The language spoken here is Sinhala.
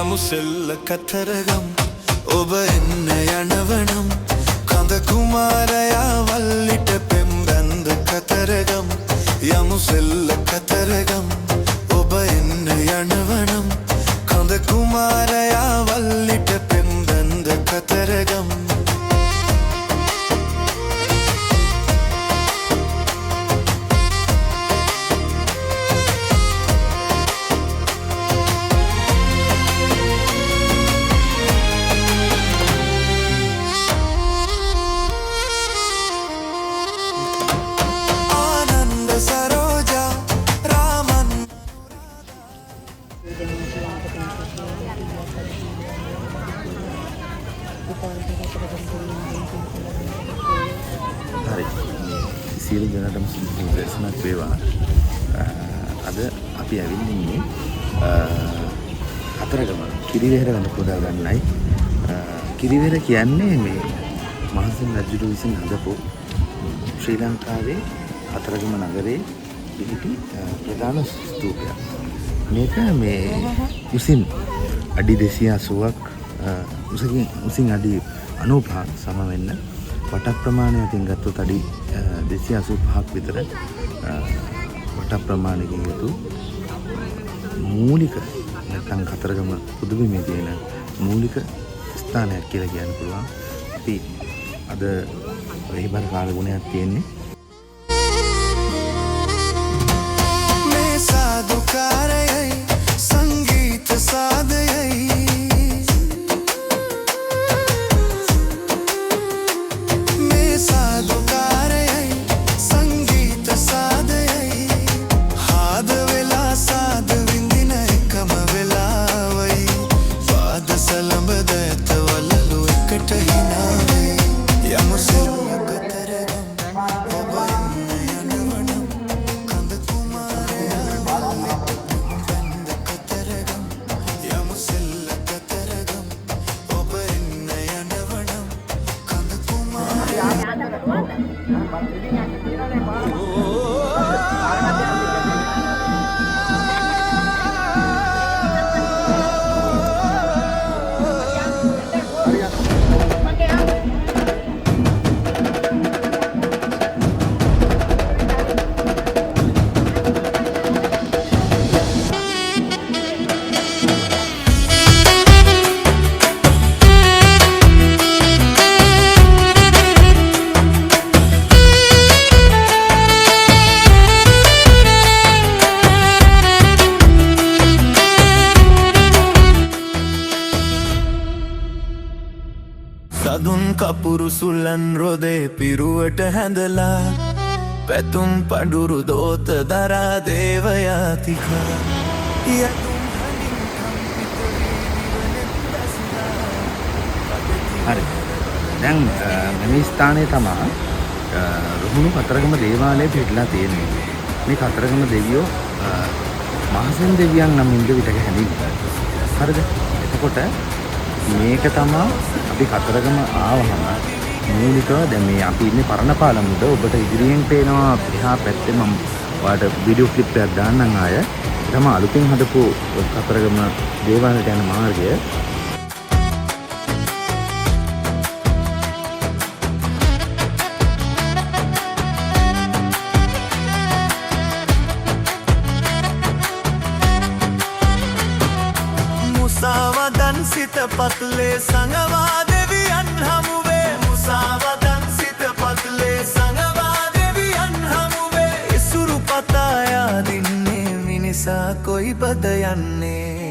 යමු සෙල්ල කතරගම් ඔබ එන්න යනවනම් කඳ කුමාරයා වල්ලිට පෙම් බැන්ද කතරගම් යමු සෙල්ල කතරගම් ඔබ එන්න යනවනම් කඳ කුමාරයා වල්ලිට පෙම් බැන්ද කතරගම් හරි සියලු දෙනාටම සුබ දවසක් වේවා. අද අපි ඇවිල්ලා ඉන්නේ කතරගම කිරිවෙහෙර වන පුදා ගන්නයි. කිරිවෙහෙර කියන්නේ මේ මහසෙන් රජු විසින් හදපු ශ්‍රී ලංකාවේ කතරගම නගරේ පිහිටි ප්‍රධාන ස්තූපයක්. මේක මේ උසින් අඩි 280ක් උසින් අඩි 95ක් සම වෙන්න වට ප්‍රමාණයකින් ගත්තොත් අඩි 285ක් විතර වට ප්‍රමාණයකින් යුතු මූලික නැත්නම් කතරගම පුදුබිමේ තියෙන මූලික ස්ථානයක් කියලා කියන්න පුළුවන්. අපි අද වෙහිබර කාල ගුණයක් තියෙන්නේ. මේ සාදුකාරයයි සංගීත සාදයයි සදුන් කපුරු සුල්ලන් රොදේ පිරුවට හැඳලා පැතුම් පඩුරු දෝත දරා දේවයාතිකා හරි දැන් මේ ස්ථානයේ තමයි රුහුණු කතරගම දේවාලය පිහිටලා තියෙන්නේ. මේ කතරගම දෙවියෝ මහසෙන් දෙවියන් නම් ඉඳ විතක හැඳින්වෙනවා. හරිද? එතකොට මේක තමයි අපි කතරගම ආවහම මූලිකව දැන් මේ අපි ඉන්නේ පරණපාලමුද ඔබට ඉදිරියෙන් පේනවා එහා පැත්තේ මම ඔයාලට වීඩියෝ ක්ලිප් එකක් දාන්නම් ආය. තමයි අලුතින් හදපු කතරගම දේවාලයට යන මාර්ගය. මුසාවදන් සිත පත්ලේ සංගවා දෙවියන් හමුවේ මුසාවදන් සිත පත්ලේ සංගවා දෙවියන් හමුවේ ඉසුරු පතායා දින්නේ මිනිසා කොයිබද යන්නේ